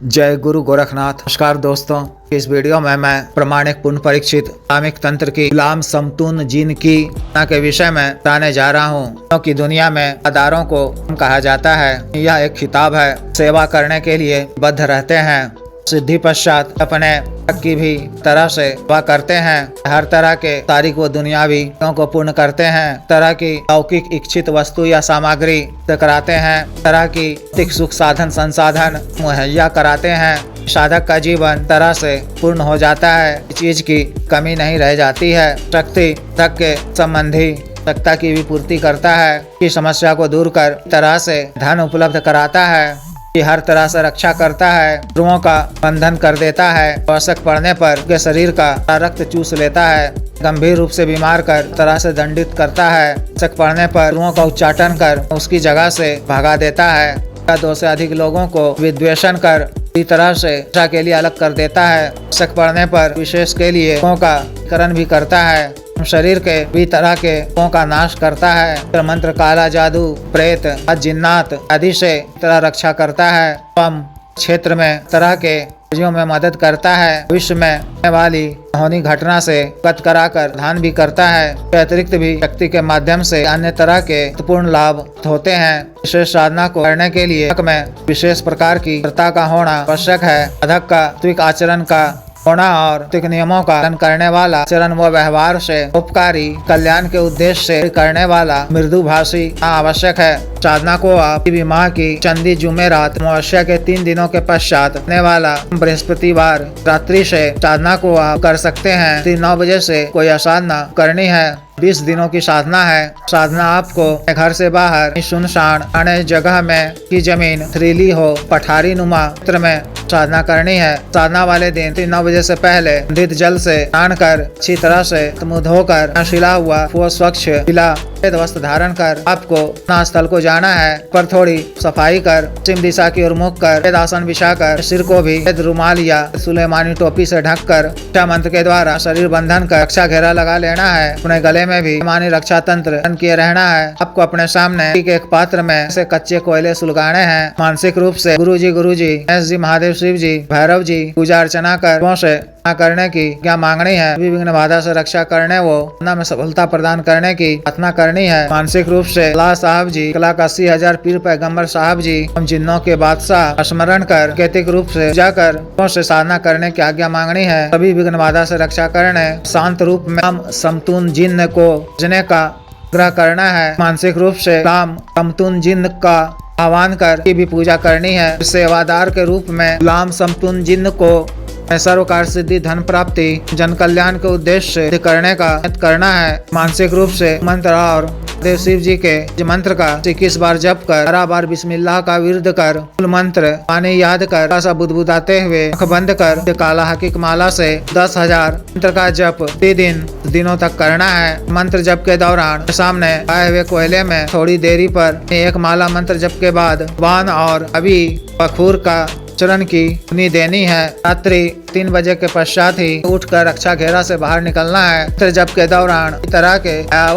जय गुरु गोरखनाथ। नमस्कार दोस्तों, इस वीडियो में मैं प्रमाणिक पुनः परीक्षित इस्लामिक तंत्र की गुलाम समतून जिन की के विषय में बताने जा रहा हूँ, क्योंकि दुनिया में अदारों को कहा जाता है। यह एक खिताब है, सेवा करने के लिए बद्ध रहते हैं, सिद्धि पश्चात अपने की भी तरह से वह करते हैं। हर तरह के तारीख व दुनियावी को पूर्ण करते हैं, तरह की लौकिक इच्छित वस्तु या सामग्री कराते हैं, तरह की भौतिक सुख साधन संसाधन मुहैया कराते हैं। साधक का जीवन तरह से पूर्ण हो जाता है, चीज की कमी नहीं रह जाती है। शक्ति तक के संबंधी आवश्यकता की भी पूर्ति करता है, की समस्या को दूर कर तरह से धन उपलब्ध कराता है, कि हर तरह से रक्षा करता है, शत्रुओं का बंधन कर देता है, आवश्यक पड़ने पर के शरीर का रक्त चूस लेता है, गंभीर रूप से बीमार कर तरह से दंडित करता है, आवश्यक पड़ने पर शत्रुओं का उच्चाटन कर उसकी जगह से भगा देता है, 2 से अधिक लोगों को विद्वेषण कर इसी तरह से रक्षा के लिए अलग कर देता है, आवश्यक पड़ने पर विशेष के लिए का करण भी करता है, शरीर के भी तरह के का नाश करता है, मंत्र काला जादू प्रेत जिन्नात आदि से तरह रक्षा करता है, क्षेत्र में तरह के कार्यों में मदद करता है, विश्व में होने वाली होनी घटना से अवगत कराकर ध्यान भी करता है। अतिरिक्त भी शक्ति के माध्यम से अन्य तरह के महत्वपूर्ण लाभ होते हैं। विशेष साधना को करने के लिए में विशेष प्रकार की कर्ता का होना आवश्यक है। साधक का सात्विक आचरण का होना और सात्विक नियमों का पालन करने वाला आचरण व व्यवहार से उपकारी कल्याण के उद्देश्य से करने वाला मृदुभाषी आवश्यक है। साधना को आप माह की चंदी जुमेरात अमावस्या के 3 दिनों के पश्चात होने वाला बृहस्पतिवार रात्रि से साधना को आप कर सकते हैं। 9 बजे से कोई साधना करनी है। 20 दिनों की साधना है। साधना आपको घर से बाहर सुनसान अन्य जगह में की जमीन थ्रीली हो पठारी नुमा क्षेत्र में साधना करनी है। साधना वाले दिन 9 बजे से पहले शुद्ध जल से स्नान कर अच्छी तरह से मुँह धोकर सिला हुआ स्वच्छ पीला वस्त्र धारण कर आपको स्थल को जाना है, पर थोड़ी सफाई कर पश्चिम दिशा की ओर मुख कर आसन बिछा कर सिर को भी रुमाल या सुलेमानी टोपी से ढक कर रक्षा मंत्र के द्वारा शरीर बंधन कर रक्षा घेरा लगा लेना है। अपने गले में भी मानी रक्षा तंत्र किए रहना है। आपको अपने सामने एक पात्र में से कच्चे कोयले सुलगाने हैं। मानसिक रूप से गुरु जी गणेश जी महादेव शिव जी भैरव जी पूजा अर्चना कर से करने की क्या मांगनी है। विघ्न बाधा से रक्षा करने वो में सफलता प्रदान करने की प्रार्थना करनी है। मानसिक रूप से अल्लाह साहब जी 1,80,000 पीर पैगंबर साहब जी हम जिन्नों के बादशाह स्मरण कर कैतिक रूप से जाकर से साधना करने की आज्ञा मांगनी है। सभी विघ्न बाधा से रक्षा करने शांत रूप में हम समतून जिन्न को जने का ग्रह करना है। मानसिक रूप से राम समतून जिन्न का आह्वान कर की भी पूजा करनी है। सेवादार के रूप में गुलाम समतून जिन्न को सर्वकार सिद्धि धन प्राप्ति जन कल्याण के उद्देश्य से करने का करना है। मानसिक रूप से मंत्र और देव शिव जी के मंत्र का 21 बार जप कर 12 बार बिस्मिल्लाह का विरद कर मूल मंत्र पानी याद कर ऐसा बुदबुदाते हुए आँख बंद कर काला हकीक माला से 10,000 मंत्र का जप 3 दिनों तक करना है। मंत्र जप के दौरान सामने आए हुए कोयले में थोड़ी देरी पर एक माला मंत्र जप के बाद वान और अभी बखूर का चरण की धुनी देनी है। रात्रि 3 बजे के पश्चात ही उठकर रक्षा घेरा से बाहर निकलना है। मंत्र जप के दौरान इस तरह के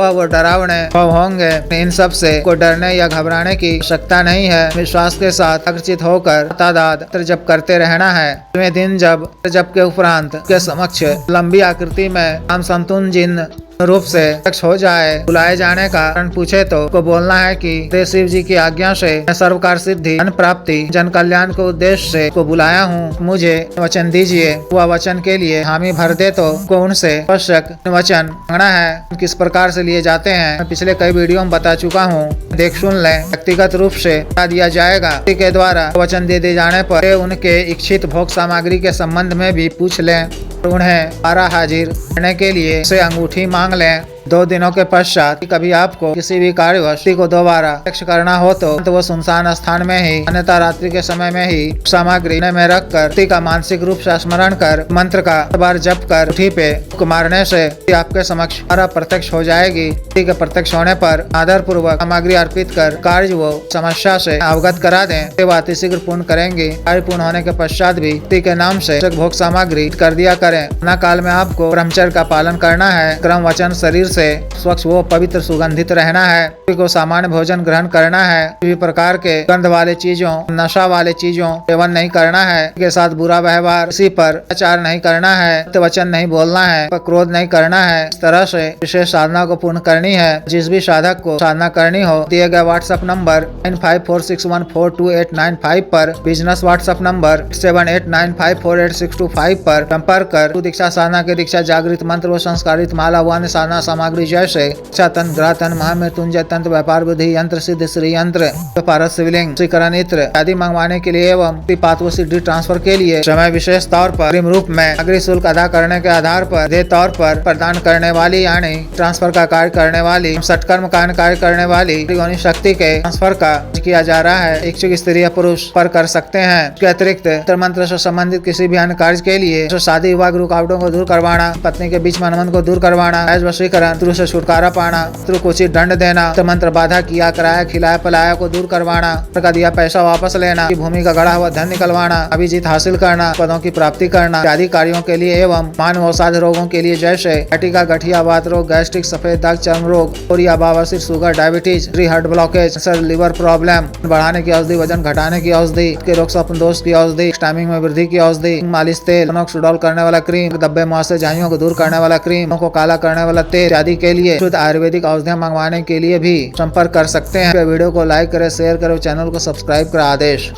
वो डरावने होंगे, इन सब से कोई डरने या घबराने की आवश्यकता नहीं है। विश्वास के साथ आकर्षित होकर तादाद मंत्र जप करते रहना है। दिन जब जप के उपरांत के समक्ष लंबी आकृति में हम समतून जिन्न रूप से प्रत्यक्ष हो जाए, बुलाए जाने का कारण पूछे तो को बोलना है कि शिव जी की आज्ञा से सर्वकार सिद्धि धन प्राप्ति जन कल्याण के उद्देश्य से को बुलाया हूँ, मुझे वचन दीजिए। वह वचन के लिए हामी भर दे तो को उनसे आवश्यक वचन मांगना है। किस प्रकार से लिए जाते हैं मैं पिछले कई वीडियो में बता चुका हूँ, देख सुन लें। व्यक्तिगत रूप से बता दिया जाएगा के द्वारा वचन दे दिए जाने पर उनके इच्छित भोग सामग्री के संबंध में भी पूछ लें। उन्हें पारा हाजिर करने के लिए से अंगूठी मांग लें। 2 दिनों के पश्चात कभी आपको किसी भी कार्यवस्तु को दोबारा प्रत्यक्ष करना हो तो वो सुनसान स्थान में ही अन्यथा रात्रि के समय में ही सामग्री में रख कर का मानसिक रूप से स्मरण कर मंत्र का बार जप कर उठी पे मारने से आपके समक्ष प्रत्यक्ष हो जाएगी। के प्रत्यक्ष होने पर आदर पूर्वक सामग्री अर्पित कर कार्य वो समस्या से अवगत करा दें। बात शीघ्र पूर्ण करेंगे। कार्य पूर्ण होने के पश्चात भी के नाम से भोग सामग्री कर दिया करें। न काल में आपको ब्रह्मचर्य का पालन करना है। क्रम वचन शरीर से से स्वच्छ व पवित्र सुगंधित रहना है। सभी को सामान्य भोजन ग्रहण करना है। किसी प्रकार के गंध वाले चीजों, नशा वाले चीजों सेवन नहीं करना है। के साथ बुरा व्यवहार, किसी पर अत्याचार नहीं करना है, वचन नहीं बोलना है, क्रोध नहीं करना है। इस तरह से विशेष साधना को पूर्ण करनी है। जिस भी साधक को साधना करनी हो दिए गए व्हाट्सएप नंबर 9546142895 पर, बिजनेस व्हाट्सएप नंबर 7895486225 पर संपर्क कर दीक्षा साधना के दीक्षा जागृत मंत्र व संस्कारित माला व अन्य साधना सामग्री जैसे इच्छा तंत्र, ग्रह तंत्र, महामृत्युंजय तंत्र, व्यापार विधि यंत्र, सिद्ध श्री यंत्र, पारस शिवलिंग, श्रीकरण इत्र आदि मंगवाने के लिए एवं पात्व सिद्धि ट्रांसफर के लिए समय विशेष तौर पर अग्रिम रूप में अग्रिम शुल्क अदा करने के आधार पर दे तौर पर प्रदान करने वाली यानी ट्रांसफर का कार्य करने वाली सटकर्म कार्य करने वाली शक्ति के ट्रांसफर का किया जा रहा है। इच्छुक स्त्री या पुरुष पर कर सकते हैं। इसके अतिरिक्त तंत्र मंत्र से संबंधित किसी भी अन्य कार्य के लिए तो शादी विवाह रुकावटों को दूर करवाना, पत्नी के बीच मनमन को दूर करवाना, वशीकरण, शत्रु से छुटकारा पाना, शत्रु को उचित दंड देना, तंत्र मंत्र बाधा किया कराया खिलाया पलाया को दूर करवाना, का दिया पैसा वापस लेना, भूमि का गढ़ा हुआ धन निकलवाना, अभिजीत हासिल करना, पदों की प्राप्ति करना आदि कार्यों के लिए एवं मानव अवसाद रोगों के लिए जैसे कटिका, गठिया, वात रोग, गैस्ट्रिक, सफेद दाग, चर्म रोग, कोरिया, बवासीर, sugar, diabetes, heart blockage, liver problem, बढ़ाने की औषधि, वजन घटाने की औषधि, के रोग स्वप्न दोष की औषधि, टाइमिंग में वृद्धि की औषधि, मालिश तेल, सुडौल करने वाला क्रीम, धब्बे मुआसे झाइयों को दूर करने वाला क्रीम, को काला करने वाला तेल आदि के लिए शुद्ध आयुर्वेदिक औषधियां मंगवाने के लिए भी संपर्क कर सकते हैं। वीडियो को लाइक करें, शेयर करें, चैनल को सब्सक्राइब करें। आदेश।